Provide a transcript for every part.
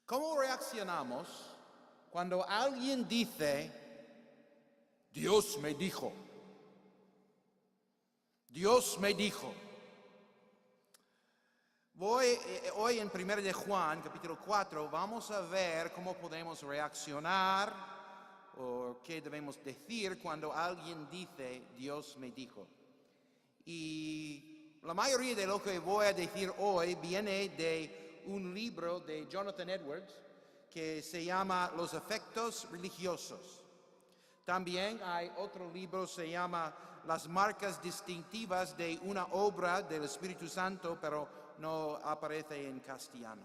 ¿Cómo reaccionamos cuando alguien dice, Dios me dijo? Dios me dijo. Hoy en 1 de Juan, capítulo 4, vamos a ver cómo podemos reaccionar o qué debemos decir cuando alguien dice, Dios me dijo. Y la mayoría de lo que voy a decir hoy viene de un libro de Jonathan Edwards que se llama Los efectos religiosos. También hay otro libro, se llama Las marcas distintivas de una obra del Espíritu Santo, pero no aparece en castellano.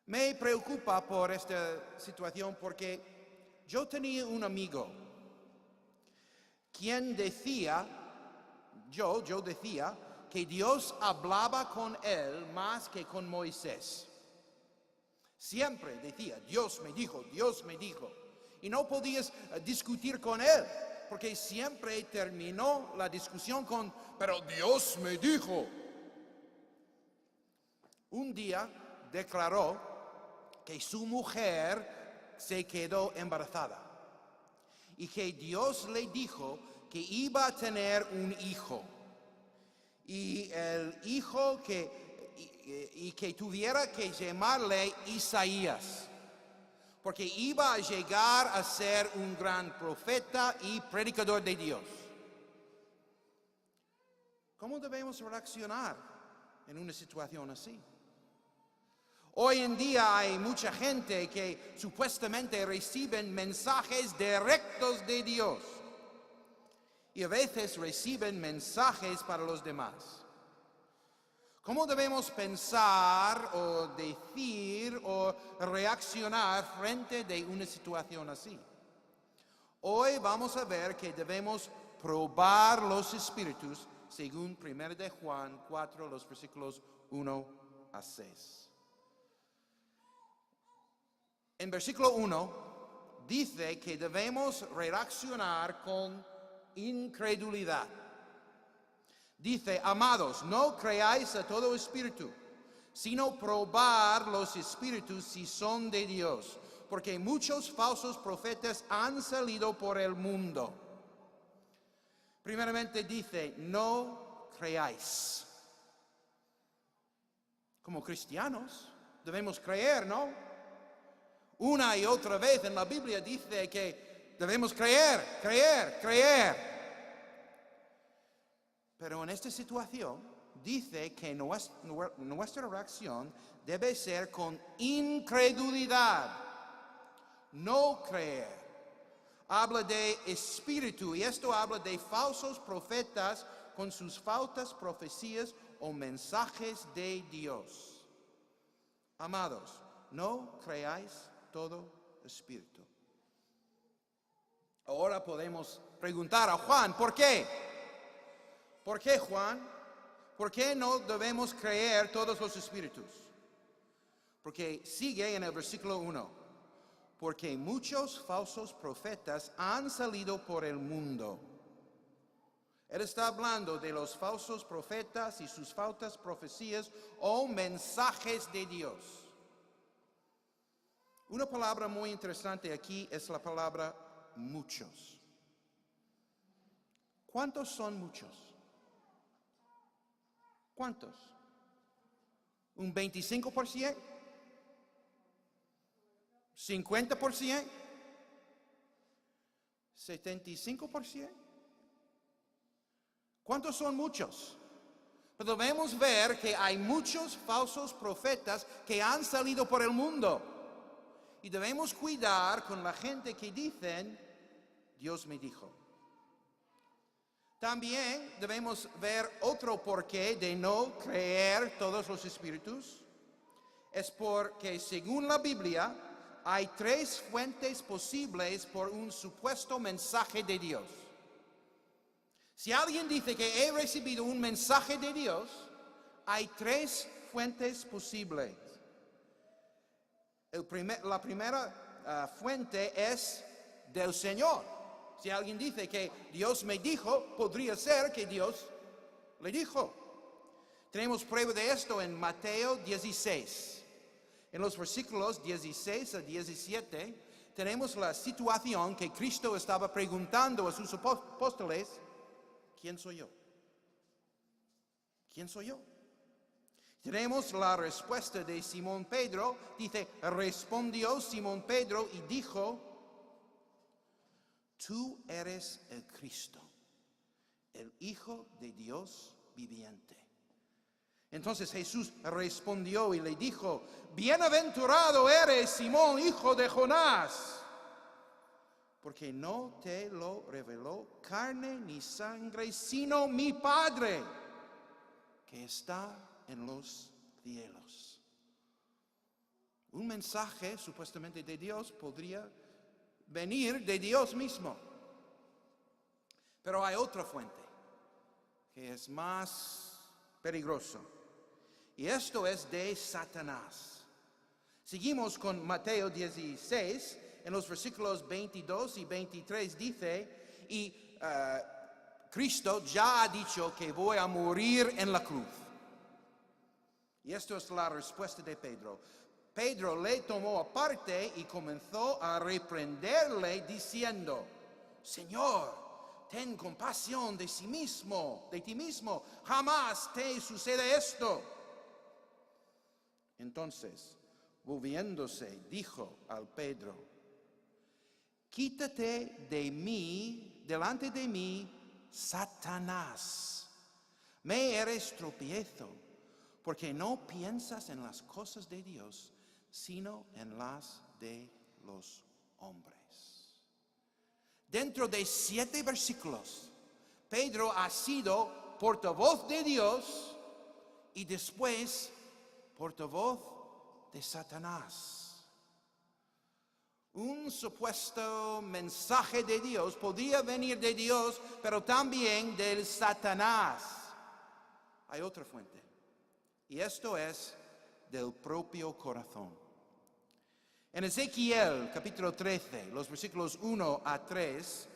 Me preocupa por esta situación porque yo tenía un amigo quien decía, yo decía, que Dios hablaba con él más que con Moisés. Siempre decía, Dios me dijo, Dios me dijo. Y no podías discutir con él, porque siempre terminó la discusión con, pero Dios me dijo. Un día declaró que su mujer se quedó embarazada y que Dios le dijo que iba a tener un hijo. Y el hijo que tuviera que llamarle Isaías, porque iba a llegar a ser un gran profeta y predicador de Dios. ¿Cómo debemos reaccionar en una situación así? Hoy en día hay mucha gente que supuestamente reciben mensajes directos de Dios y a veces reciben mensajes para los demás. ¿Cómo debemos pensar o decir o reaccionar frente de una situación así? Hoy vamos a ver que debemos probar los espíritus según 1 de Juan 4, los versículos 1 a 6. En versículo 1 dice que debemos reaccionar con incredulidad. Dice, amados, no creáis a todo espíritu, sino probar los espíritus si son de Dios, porque muchos falsos profetas han salido por el mundo. Primeramente dice, no creáis. Como cristianos debemos creer, ¿no? Una y otra vez en la Biblia dice que debemos creer. Pero en esta situación dice que nuestra reacción debe ser con incredulidad, no creer. Habla de espíritu y esto habla de falsos profetas con sus falsas profecías o mensajes de Dios. Amados, no creáis todo espíritu. Ahora podemos preguntar a Juan, ¿por qué? ¿Por qué, Juan? ¿Por qué no debemos creer todos los espíritus? Porque sigue en el versículo 1. Porque muchos falsos profetas han salido por el mundo. Él está hablando de los falsos profetas y sus falsas profecías o mensajes de Dios. Una palabra muy interesante aquí es la palabra muchos. ¿Cuántos son muchos? ¿Cuántos? ¿Un 25%? ¿50%? ¿75%? ¿Cuántos son muchos? Pero debemos ver que hay muchos falsos profetas que han salido por el mundo. Y debemos cuidar con la gente que dicen, Dios me dijo. También debemos ver otro porqué de no creer todos los espíritus. Es porque según la Biblia hay 3 fuentes posibles por un supuesto mensaje de Dios. Si alguien dice que he recibido un mensaje de Dios, hay 3 fuentes posibles. La primera fuente es del Señor. Si alguien dice que Dios me dijo, podría ser que Dios le dijo. Tenemos prueba de esto en Mateo 16. En los versículos 16 a 17 tenemos la situación que Cristo estaba preguntando a sus apóstoles: ¿quién soy yo? ¿Quién soy yo? Tenemos la respuesta de Simón Pedro. Dice: respondió Simón Pedro y dijo: tú eres el Cristo, el Hijo de Dios viviente. Entonces Jesús respondió y le dijo: bienaventurado eres, Simón, hijo de Jonás, porque no te lo reveló carne ni sangre, sino mi Padre que está en los cielos. Un mensaje supuestamente de Dios podría venir de Dios mismo. Pero hay otra fuente que es más peligrosa. Y esto es de Satanás. Seguimos con Mateo 16, en los versículos 22 y 23 dice: y Cristo ya ha dicho que voy a morir en la cruz. Y esto es la respuesta de Pedro. Pedro le tomó aparte y comenzó a reprenderle diciendo: Señor, ten compasión de ti mismo, jamás te sucede esto. Entonces, volviéndose, dijo al Pedro: quítate delante de mí, Satanás. Me eres tropiezo, porque no piensas en las cosas de Dios, sino en las de los hombres. Dentro de 7 versículos, Pedro ha sido portavoz de Dios y después portavoz de Satanás. Un supuesto mensaje de Dios podría venir de Dios, pero también del Satanás. Hay otra fuente, y esto es del propio corazón. En Ezequiel capítulo 13, los versículos 1 a 3,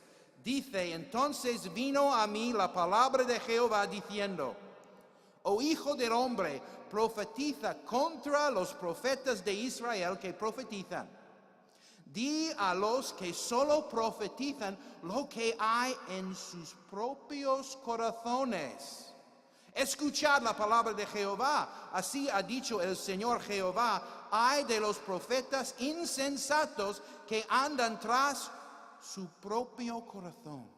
dice: entonces vino a mí la palabra de Jehová diciendo: oh hijo del hombre, profetiza contra los profetas de Israel que profetizan. Di a los que solo profetizan lo que hay en sus propios corazones. Escuchad la palabra de Jehová. Así ha dicho el Señor Jehová: ay de los profetas insensatos que andan tras su propio corazón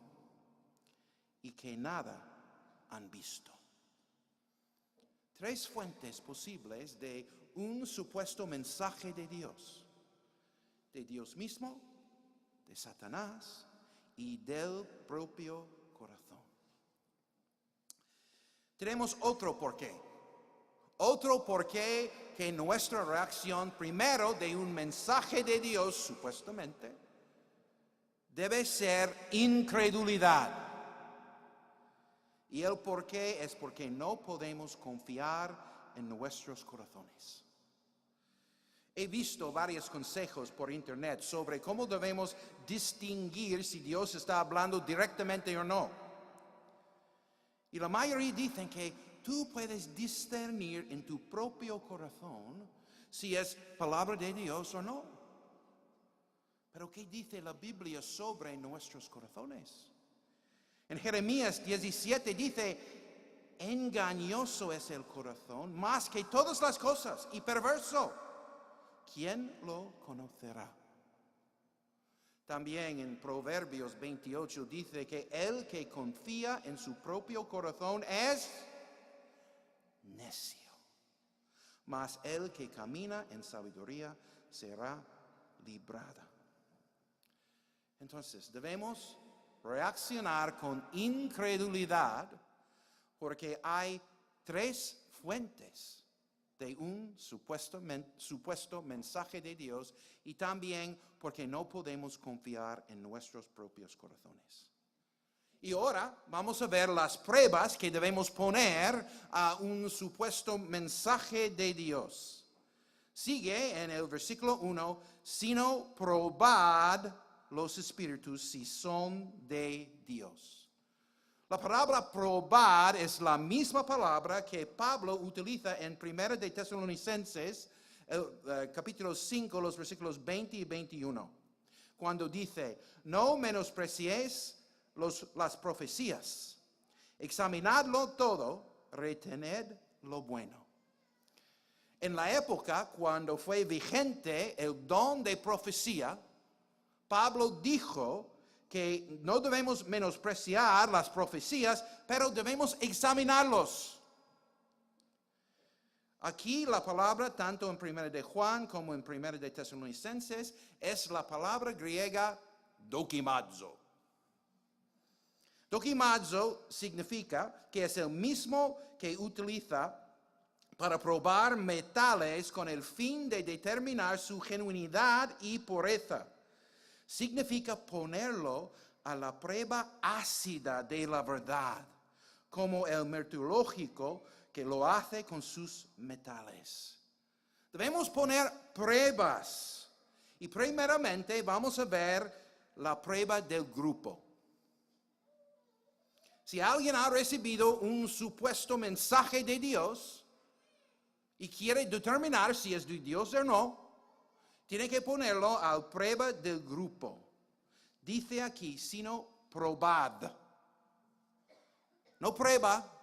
y que nada han visto. 3 fuentes posibles de un supuesto mensaje de Dios: de Dios mismo, de Satanás y del propio corazón. Tenemos otro porqué. Otro porqué que nuestra reacción primero de un mensaje de Dios, supuestamente, debe ser incredulidad. Y el porqué es porque no podemos confiar en nuestros corazones. He visto varios consejos por internet sobre cómo debemos distinguir si Dios está hablando directamente o no. Y la mayoría dicen que tú puedes discernir en tu propio corazón si es palabra de Dios o no. Pero ¿qué dice la Biblia sobre nuestros corazones? En Jeremías 17 dice: engañoso es el corazón más que todas las cosas y perverso. ¿Quién lo conocerá? También en Proverbios 28 dice que el que confía en su propio corazón es necio, mas el que camina en sabiduría será librado. Entonces debemos reaccionar con incredulidad porque hay 3 fuentes de un supuesto mensaje de Dios, y también porque no podemos confiar en nuestros propios corazones. Y ahora vamos a ver las pruebas que debemos poner a un supuesto mensaje de Dios. Sigue en el versículo 1: sino probad los espíritus si son de Dios. La palabra probar es la misma palabra que Pablo utiliza en 1 de Tesalonicenses capítulo 5, los versículos 20 y 21, cuando dice, no menospreciéis las profecías, examinadlo todo, retened lo bueno. En la época cuando fue vigente el don de profecía, Pablo dijo que no debemos menospreciar las profecías, pero debemos examinarlos. Aquí la palabra, tanto en 1 de Juan como en 1 de Tesalonicenses, es la palabra griega dokimazo. Dokimazo significa que es el mismo que utiliza para probar metales con el fin de determinar su genuinidad y pureza. Significa ponerlo a la prueba ácida de la verdad, como el metalúrgico que lo hace con sus metales. Debemos poner pruebas. Y primeramente vamos a ver la prueba del grupo. Si alguien ha recibido un supuesto mensaje de Dios y quiere determinar si es de Dios o no, tiene que ponerlo a prueba del grupo. Dice aquí, sino probad. No prueba,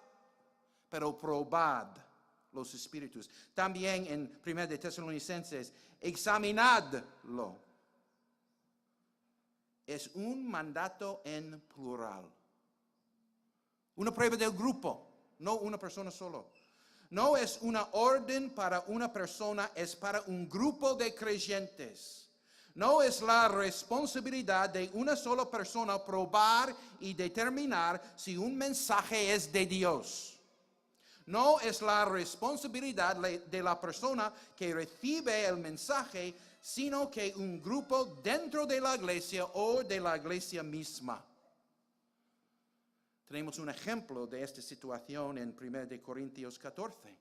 pero probad los espíritus. También en 1 de Tesalonicenses, examinadlo. Es un mandato en plural. Una prueba del grupo, no una persona solo. No es una orden para una persona, es para un grupo de creyentes. No es la responsabilidad de una sola persona probar y determinar si un mensaje es de Dios. No es la responsabilidad de la persona que recibe el mensaje, sino que un grupo dentro de la iglesia o de la iglesia misma. Tenemos un ejemplo de esta situación en 1 de Corintios 14,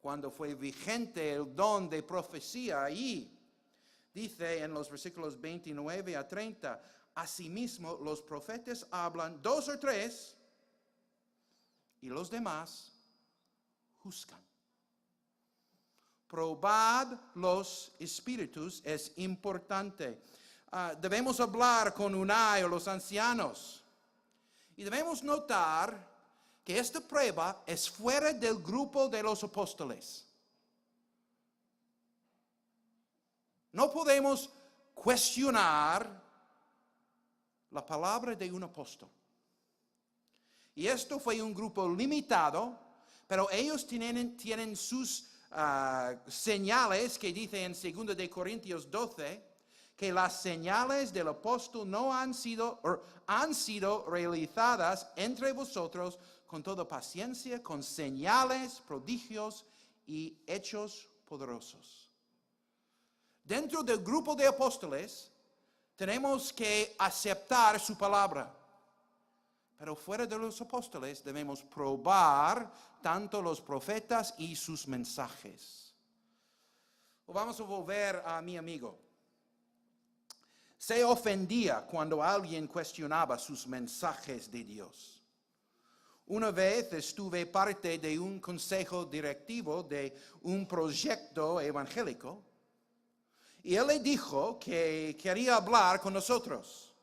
cuando fue vigente el don de profecía allí. Dice en los versículos 29 a 30, asimismo los profetas hablan 2 o 3 y los demás juzgan. Probad los espíritus es importante. Debemos hablar con Unai o los ancianos. Y debemos notar que esta prueba es fuera del grupo de los apóstoles. No podemos cuestionar la palabra de un apóstol. Y esto fue un grupo limitado, pero ellos tienen sus señales que dice en 2 de Corintios 12, que las señales del apóstol no han sido realizadas entre vosotros con toda paciencia, con señales, prodigios y hechos poderosos. Dentro del grupo de apóstoles tenemos que aceptar su palabra. Pero fuera de los apóstoles debemos probar tanto los profetas y sus mensajes. Vamos a volver a mi amigo. Se ofendía cuando alguien cuestionaba sus mensajes de Dios. Una vez estuve parte de un consejo directivo de un proyecto evangélico y él le dijo que quería hablar con nosotros.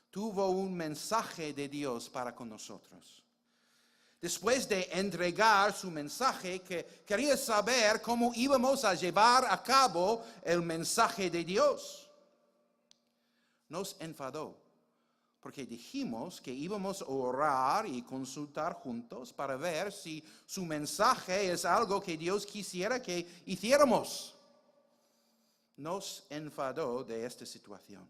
Tuvo un mensaje de Dios para con nosotros. Después de entregar su mensaje, que quería saber cómo íbamos a llevar a cabo el mensaje de Dios. Nos enfadó, porque dijimos que íbamos a orar y consultar juntos para ver si su mensaje es algo que Dios quisiera que hiciéramos. Nos enfadó de esta situación.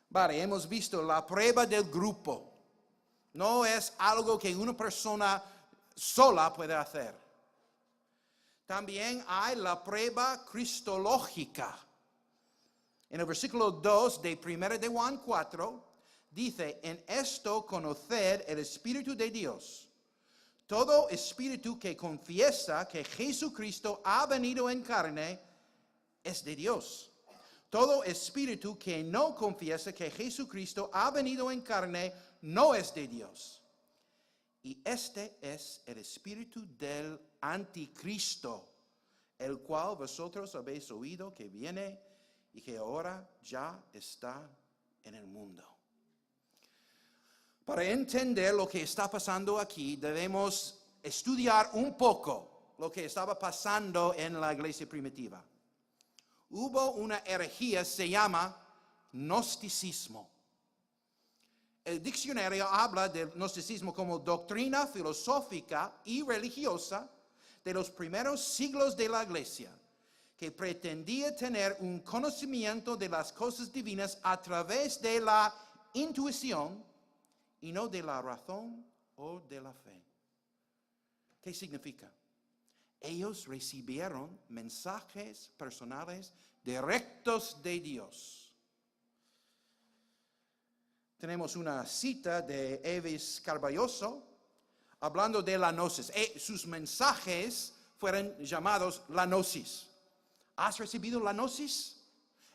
Vale, hemos visto la prueba del grupo. No es algo que una persona sola puede hacer. También hay la prueba cristológica. En el versículo 2 de 1 de Juan 4, dice, en esto conoced el Espíritu de Dios. Todo espíritu que confiesa que Jesucristo ha venido en carne es de Dios. Todo espíritu que no confiesa que Jesucristo ha venido en carne no es de Dios. Y este es el espíritu del anticristo, el cual vosotros habéis oído que viene y que ahora ya está en el mundo. Para entender lo que está pasando aquí, debemos estudiar un poco lo que estaba pasando en la iglesia primitiva. Hubo una herejía, se llama gnosticismo. El diccionario habla del gnosticismo como doctrina filosófica y religiosa de los primeros siglos de la iglesia, que pretendía tener un conocimiento de las cosas divinas a través de la intuición y no de la razón o de la fe. ¿Qué significa? Ellos recibieron mensajes personales directos de Dios. Tenemos una cita de Evis Carballoso hablando de la gnosis. Sus mensajes fueron llamados la gnosis. ¿Has recibido la gnosis?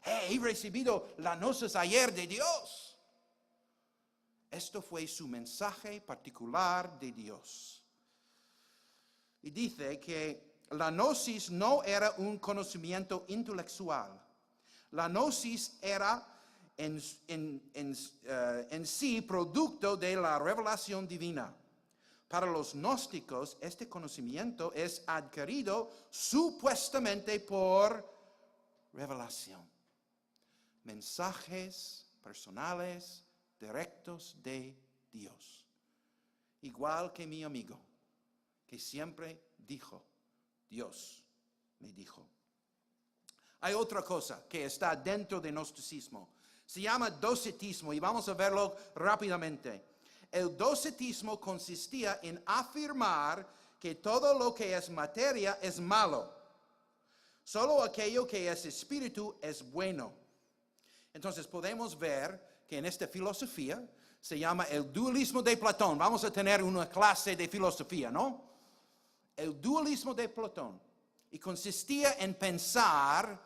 He recibido la gnosis ayer de Dios. Esto fue su mensaje particular de Dios. Y dice que la gnosis no era un conocimiento intelectual. La gnosis era en sí producto de la revelación divina. Para los gnósticos, este conocimiento es adquirido supuestamente por revelación. Mensajes personales directos de Dios. Igual que mi amigo, que siempre dijo, Dios me dijo. Hay otra cosa que está dentro del gnosticismo. Se llama docetismo y vamos a verlo rápidamente. El docetismo consistía en afirmar que todo lo que es materia es malo. Solo aquello que es espíritu es bueno. Entonces podemos ver que en esta filosofía se llama el dualismo de Platón. Vamos a tener una clase de filosofía, ¿no? El dualismo de Platón. Y consistía en pensar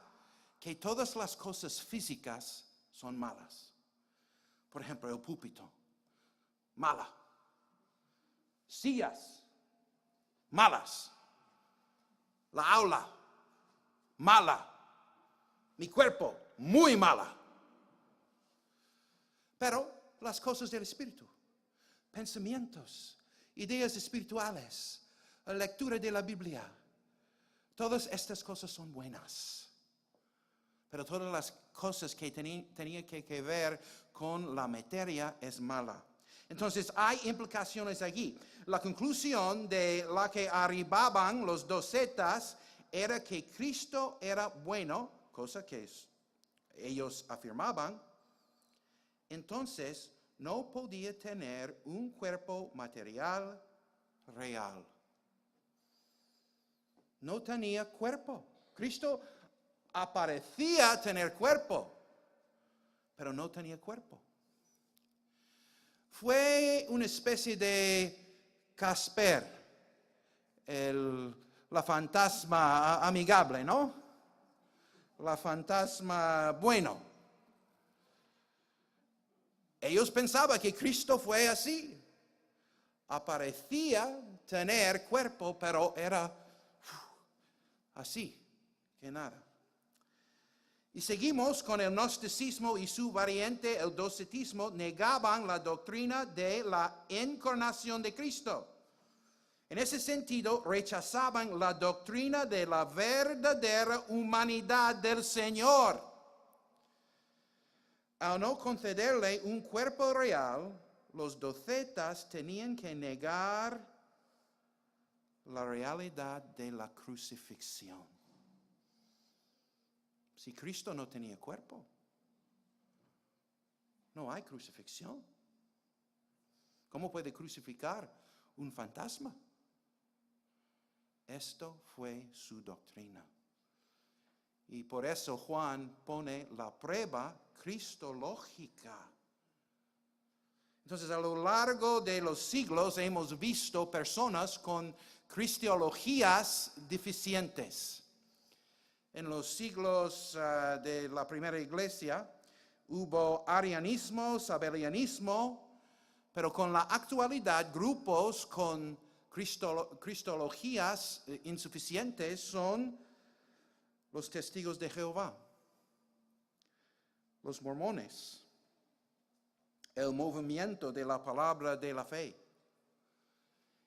que todas las cosas físicas son malas. Por ejemplo, el púlpito, mala. Sillas, malas. La aula, mala. Mi cuerpo, muy mala. Pero las cosas del espíritu, pensamientos, ideas espirituales, la lectura de la Biblia, todas estas cosas son buenas. Pero todas las cosas que tenían que ver con la materia es mala. Entonces hay implicaciones aquí. La conclusión de la que arribaban los docetas era que Cristo era bueno, cosa que ellos afirmaban. Entonces no podía tener un cuerpo material real. No tenía cuerpo. Cristo aparecía tener cuerpo, pero no tenía cuerpo. Fue una especie de Casper, la fantasma amigable, ¿no? La fantasma bueno. Ellos pensaban que Cristo fue así. Aparecía tener cuerpo, pero era así, que nada. Y seguimos con el gnosticismo y su variante, el docetismo, negaban la doctrina de la encarnación de Cristo. En ese sentido, rechazaban la doctrina de la verdadera humanidad del Señor. Al no concederle un cuerpo real, los docetas tenían que negar la realidad de la crucifixión. Si Cristo no tenía cuerpo, no hay crucifixión. ¿Cómo puede crucificar un fantasma? Esto fue su doctrina. Y por eso Juan pone la prueba cristológica. Entonces, a lo largo de los siglos hemos visto personas con cristologías deficientes. En los siglos de la primera iglesia hubo arianismo, sabelianismo, pero con la actualidad grupos con cristologías insuficientes son los testigos de Jehová, los mormones, el movimiento de la palabra de la fe.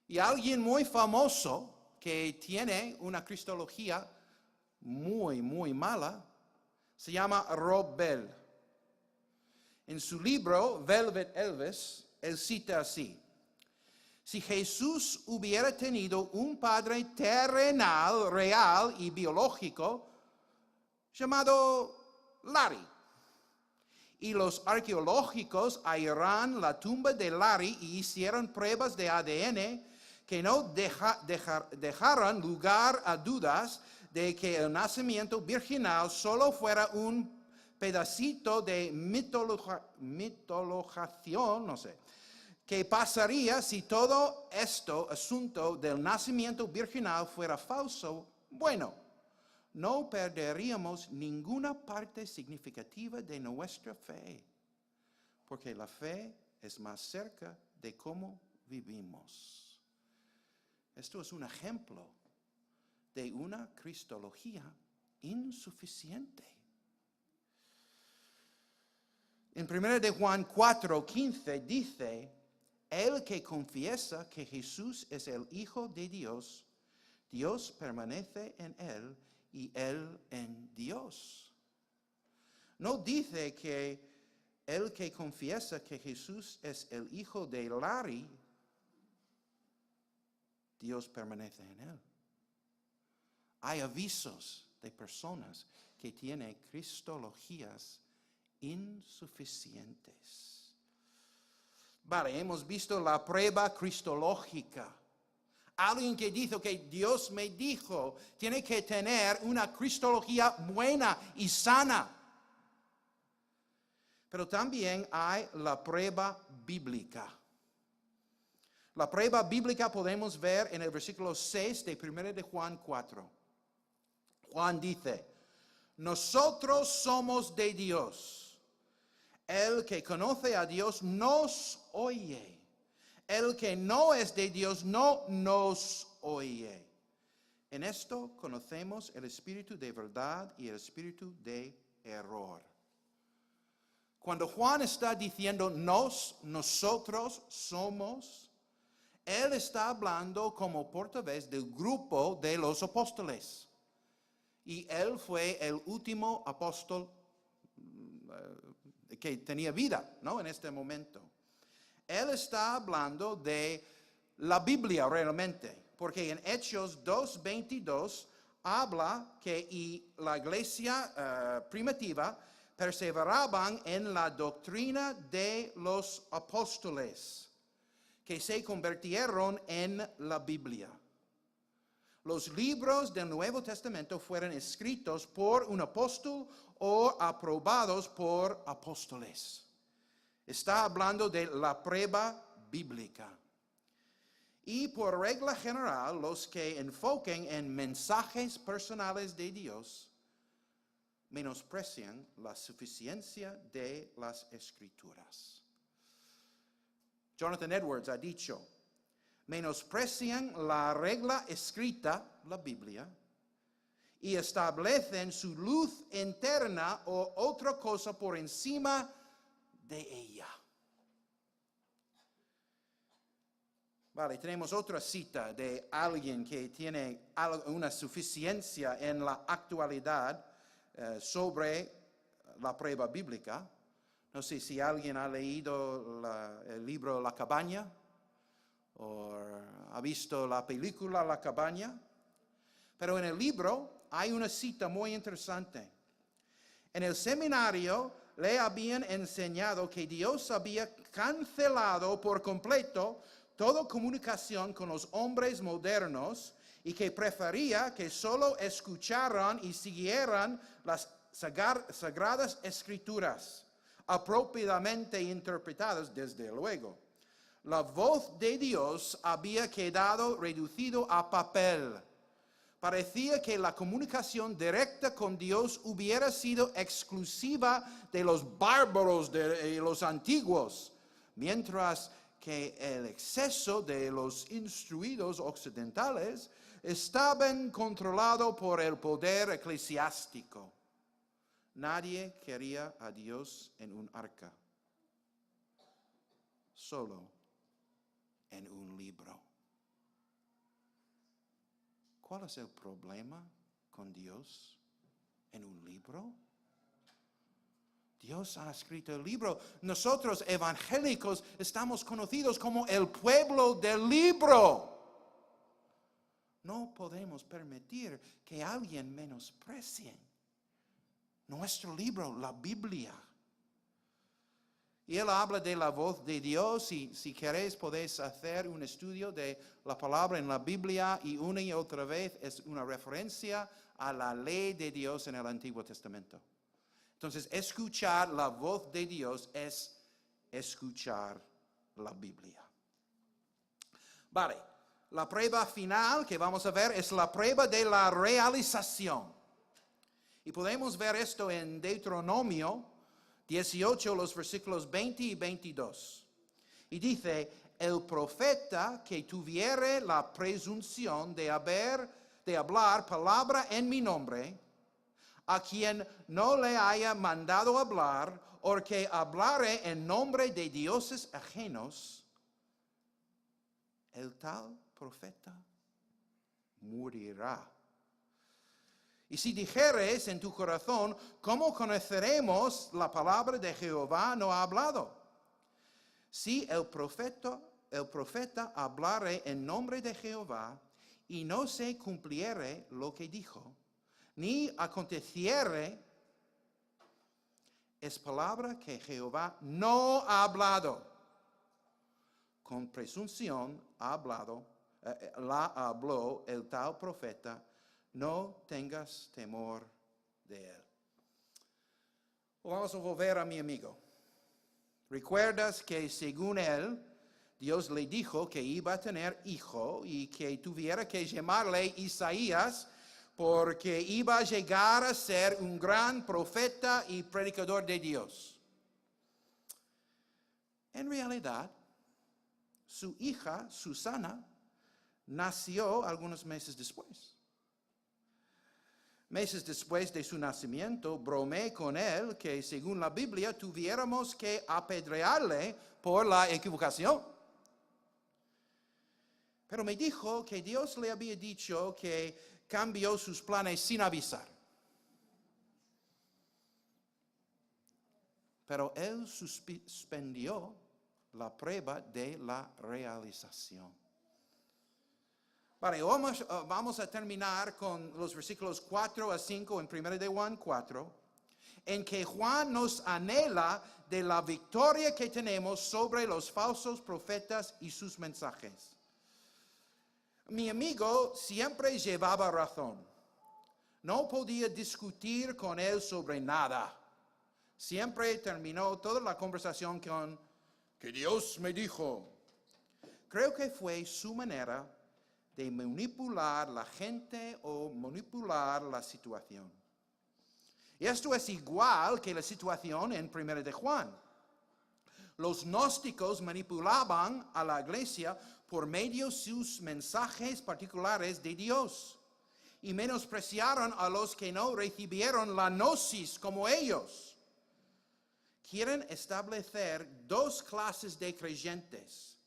Y alguien muy famoso que tiene una cristología muy, muy mala, se llama Rob Bell. En su libro, Velvet Elvis, él cita así: si Jesús hubiera tenido un padre terrenal, real y biológico, llamado Larry, y los arqueológicos hallaron la tumba de Larry y hicieron pruebas de ADN que no dejaron lugar a dudas de que el nacimiento virginal solo fuera un pedacito de mitologización, no sé, ¿qué pasaría si todo esto asunto del nacimiento virginal fuera falso? Bueno, no perderíamos ninguna parte significativa de nuestra fe, porque la fe es más cerca de cómo vivimos. Esto es un ejemplo de una cristología insuficiente. En 1 de Juan 4:15 dice: el que confiesa que Jesús es el Hijo de Dios, Dios permanece en él y él en Dios. No dice que el que confiesa que Jesús es el hijo de Larry, Dios permanece en él. Hay avisos de personas que tienen cristologías insuficientes. Vale, hemos visto la prueba cristológica. Alguien que dijo que Dios me dijo, tiene que tener una cristología buena y sana. Pero también hay la prueba bíblica. La prueba bíblica podemos ver en el versículo 6 de 1 de Juan 4. Juan dice: nosotros somos de Dios. El que conoce a Dios nos oye. El que no es de Dios no nos oye. En esto conocemos el espíritu de verdad y el espíritu de error. Cuando Juan está diciendo nosotros somos, él está hablando como portavoz del grupo de los apóstoles. Y él fue el último apóstol que tenía vida, ¿no? En este momento. Él está hablando de la Biblia realmente, porque en Hechos 2:22 habla que la iglesia primitiva perseveraban en la doctrina de los apóstoles, que se convirtieron en la Biblia. Los libros del Nuevo Testamento fueron escritos por un apóstol o aprobados por apóstoles. Está hablando de la prueba bíblica. Y por regla general, los que enfoquen en mensajes personales de Dios menosprecian la suficiencia de las Escrituras. Jonathan Edwards ha dicho: menosprecian la regla escrita, la Biblia, y establecen su luz interna o otra cosa por encima de ella. Vale, tenemos otra cita de alguien que tiene una suficiencia en la actualidad sobre la prueba bíblica. No sé si alguien ha leído el libro La Cabaña o ha visto la película La Cabaña, pero en el libro hay una cita muy interesante. En el seminario le habían enseñado que Dios había cancelado por completo toda comunicación con los hombres modernos y que prefería que solo escucharan y siguieran las sagradas escrituras, apropiadamente interpretadas desde luego. La voz de Dios había quedado reducido a papel. Parecía que la comunicación directa con Dios hubiera sido exclusiva de los bárbaros de los antiguos, mientras que el exceso de los instruidos occidentales estaban controlados por el poder eclesiástico. Nadie quería a Dios en un arca, solo en un libro. ¿Cuál es el problema con Dios en un libro? Dios ha escrito el libro. Nosotros evangélicos estamos conocidos como el pueblo del libro. No podemos permitir que alguien menosprecie nuestro libro, la Biblia. Y él habla de la voz de Dios, y si queréis podéis hacer un estudio de la palabra en la Biblia, y una y otra vez es una referencia a la ley de Dios en el Antiguo Testamento. Entonces, escuchar la voz de Dios es escuchar la Biblia. Vale, la prueba final que vamos a ver es la prueba de la realización. Y podemos ver esto en Deuteronomio 18, los versículos 20 y 22. Y dice, el profeta que tuviere la presunción de hablar palabra en mi nombre, a quien no le haya mandado hablar, o que hablare en nombre de dioses ajenos, el tal profeta morirá. Y si dijeres en tu corazón, ¿cómo conoceremos la palabra de Jehová no ha hablado? Si el profeta hablare en nombre de Jehová, y no se cumpliere lo que dijo, ni aconteciere, es palabra que Jehová no ha hablado. Con presunción ha hablado, la habló el tal profeta, no tengas temor de él. Vamos a volver a mi amigo. ¿Recuerdas que según él, Dios le dijo que iba a tener hijo y que tuviera que llamarle Isaías porque iba a llegar a ser un gran profeta y predicador de Dios? En realidad, su hija, Susana, nació algunos meses después. Meses después de su nacimiento, bromeé con él que según la Biblia tuviéramos que apedrearle por la equivocación. Pero me dijo que Dios le había dicho que cambió sus planes sin avisar. Pero él suspendió la prueba de la realización. Vale, vamos a terminar con los versículos 4 a 5 en 1 de Juan 4, en que Juan nos anhela de la victoria que tenemos sobre los falsos profetas y sus mensajes. Mi amigo siempre llevaba razón. No podía discutir con él sobre nada. Siempre terminó toda la conversación con que Dios me dijo. Creo que fue su manera de manipular la gente o manipular la situación. Y esto es igual que la situación en 1 de Juan. Los gnósticos manipulaban a la iglesia por medio de sus mensajes particulares de Dios y menospreciaron a los que no recibieron la gnosis como ellos. Quieren establecer dos clases de creyentes: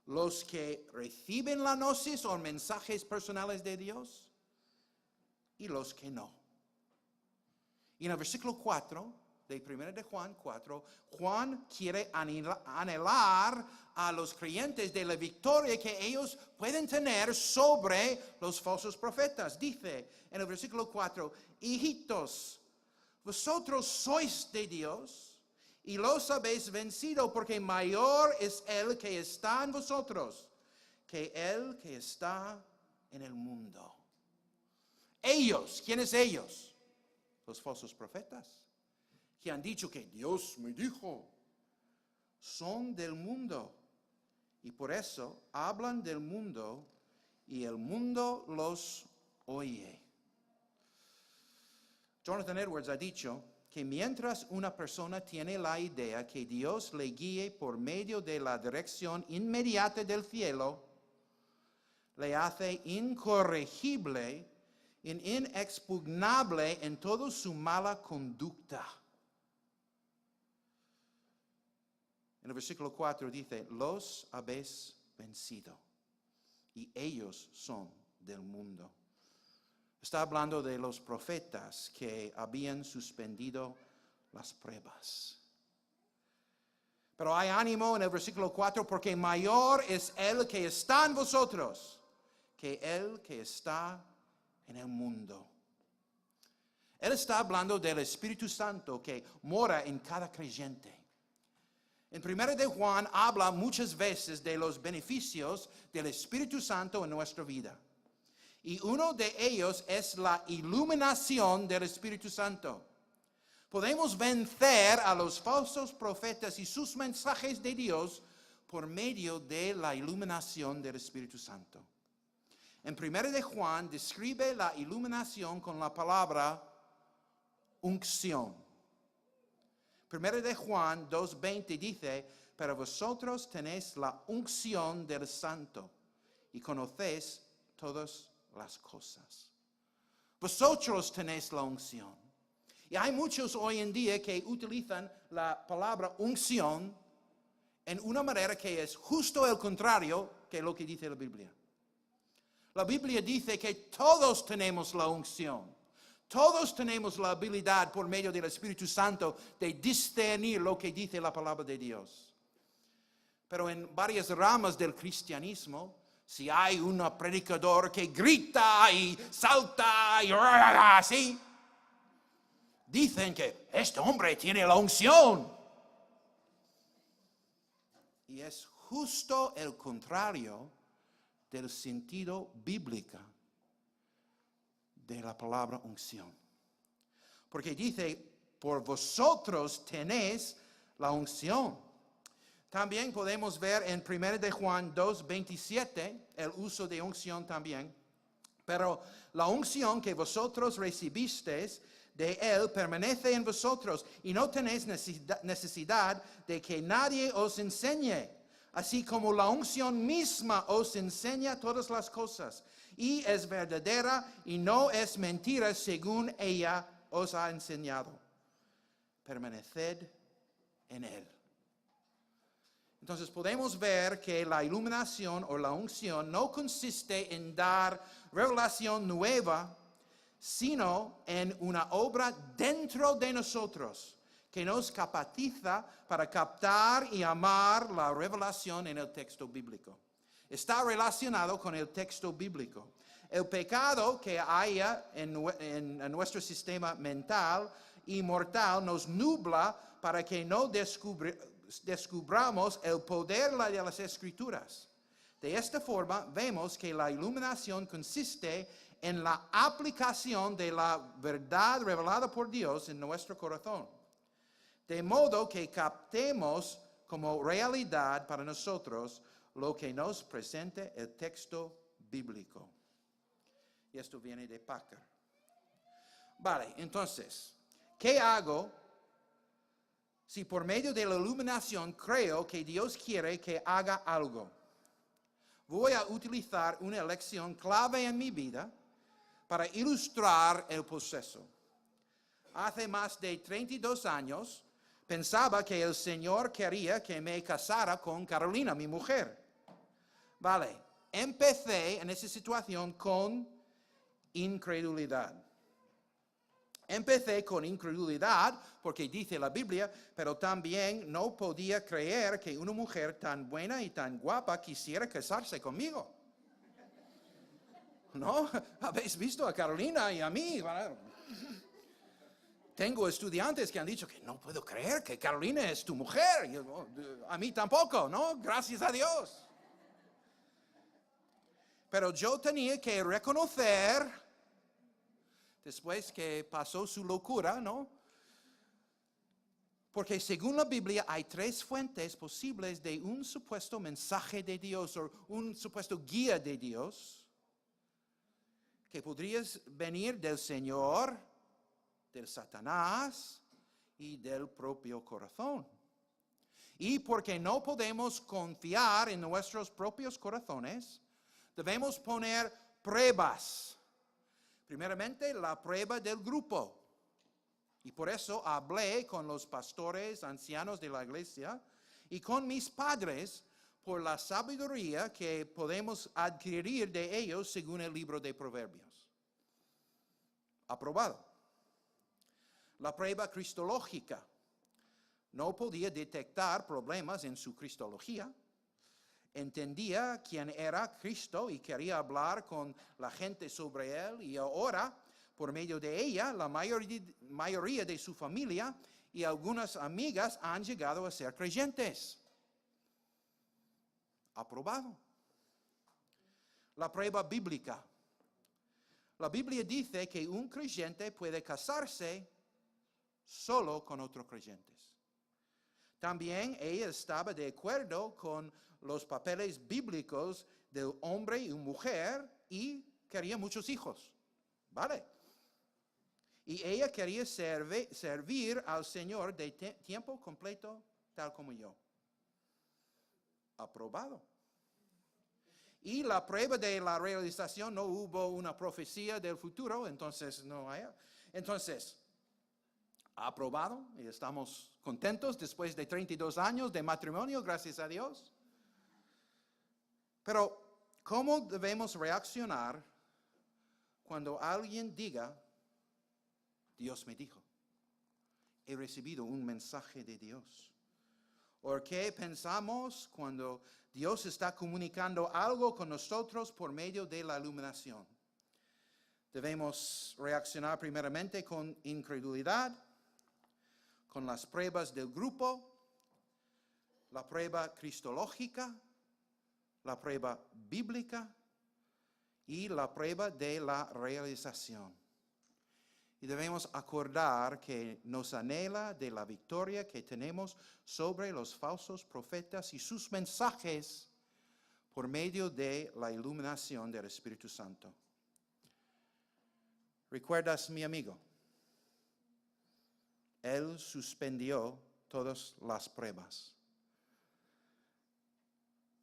los que reciben la gnosis o mensajes personales de Dios y los que no. Y en el versículo 4 de 1 de Juan 4, Juan quiere anhelar a los creyentes de la victoria que ellos pueden tener sobre los falsos profetas. Dice en el versículo 4, hijitos, vosotros sois de Dios y los habéis vencido, porque mayor es el que está en vosotros que el que está en el mundo. Ellos, ¿quiénes ellos? Los falsos profetas, que han dicho que Dios me dijo, son del mundo y por eso hablan del mundo y el mundo los oye. Jonathan Edwards ha dicho que mientras una persona tiene la idea que Dios le guíe por medio de la dirección inmediata del cielo, le hace incorregible, inexpugnable en toda su mala conducta. En el versículo 4 dice, los habéis vencido y ellos son del mundo. Está hablando de los profetas que habían suspendido las pruebas. Pero hay ánimo en el versículo 4 porque mayor es el que está en vosotros que el que está en el mundo. Él está hablando del Espíritu Santo que mora en cada creyente. En 1 de Juan habla muchas veces de los beneficios del Espíritu Santo en nuestra vida. Y uno de ellos es la iluminación del Espíritu Santo. Podemos vencer a los falsos profetas y sus mensajes de Dios por medio de la iluminación del Espíritu Santo. En 1 de Juan describe la iluminación con la palabra unción. 1 de Juan 2:20 dice, pero vosotros tenéis la unción del Santo y conocéis todas las cosas. Vosotros tenéis la unción. Y hay muchos hoy en día que utilizan la palabra unción en una manera que es justo el contrario que lo que dice la Biblia. La Biblia dice que todos tenemos la unción. Todos tenemos la habilidad por medio del Espíritu Santo de discernir lo que dice la palabra de Dios. Pero en varias ramas del cristianismo, si hay un predicador que grita y salta y así, dicen que este hombre tiene la unción. Y es justo el contrario del sentido bíblico de la palabra unción. Porque dice, por vosotros tenéis la unción. También podemos ver en 1 de Juan 2:27 el uso de unción también. Pero la unción que vosotros recibisteis de él permanece en vosotros y no tenéis necesidad de que nadie os enseñe. Así como la unción misma os enseña todas las cosas y es verdadera y no es mentira según ella os ha enseñado. Permaneced en él. Entonces podemos ver que la iluminación o la unción no consiste en dar revelación nueva, sino en una obra dentro de nosotros que nos capacita para captar y amar la revelación en el texto bíblico. Está relacionado con el texto bíblico. El pecado que haya en nuestro sistema mental y mortal nos nubla para que no descubramos el poder de las Escrituras. De esta forma, vemos que la iluminación consiste en la aplicación de la verdad revelada por Dios en nuestro corazón. De modo que captemos como realidad para nosotros lo que nos presenta el texto bíblico. Y esto viene de Packer. Vale, entonces, ¿qué hago si por medio de la iluminación creo que Dios quiere que haga algo? Voy a utilizar una lección clave en mi vida para ilustrar el proceso. Hace más de 32 años, pensaba que el Señor quería que me casara con Carolina, mi mujer. Vale, empecé en esa situación con incredulidad. Empecé con incredulidad porque dice la Biblia, pero también no podía creer que una mujer tan buena y tan guapa quisiera casarse conmigo. ¿No? ¿Habéis visto a Carolina y a mí? Tengo estudiantes que han dicho que no puedo creer que Carolina es tu mujer. Yo, a mí tampoco, ¿no? Gracias a Dios. Pero yo tenía que reconocer, después que pasó su locura, ¿no? Porque según la Biblia hay 3 fuentes posibles de un supuesto mensaje de Dios o un supuesto guía de Dios que podría venir del Señor, del Satanás y del propio corazón. Y porque no podemos confiar en nuestros propios corazones, debemos poner pruebas. Primeramente, la prueba del grupo. Y por eso hablé con los pastores, ancianos de la iglesia, y con mis padres, por la sabiduría que podemos adquirir de ellos según el libro de Proverbios. Aprobado. La prueba cristológica. No podía detectar problemas en su cristología. Entendía quién era Cristo y quería hablar con la gente sobre él. Y ahora, por medio de ella, la mayoría de su familia y algunas amigas han llegado a ser creyentes. Aprobado. La prueba bíblica. La Biblia dice que un creyente puede casarse solo con otros creyentes. También ella estaba de acuerdo con los papeles bíblicos de hombre y mujer y quería muchos hijos. ¿Vale? Y ella quería servir al Señor de tiempo completo, tal como yo. Aprobado. Y la prueba de la realización, no hubo una profecía del futuro, entonces no hay. Entonces, aprobado y estamos contentos después de 32 años de matrimonio, gracias a Dios. Pero, ¿cómo debemos reaccionar cuando alguien diga, Dios me dijo, he recibido un mensaje de Dios? ¿O qué pensamos cuando Dios está comunicando algo con nosotros por medio de la iluminación? Debemos reaccionar primeramente con incredulidad, con las pruebas del grupo, la prueba cristológica, la prueba bíblica y la prueba de la realización. Y debemos acordar que nos anhela de la victoria que tenemos sobre los falsos profetas y sus mensajes por medio de la iluminación del Espíritu Santo. ¿Recuerdas, mi amigo? Él suspendió todas las pruebas.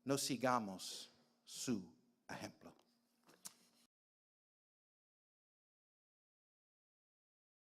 No sigamos su ejemplo.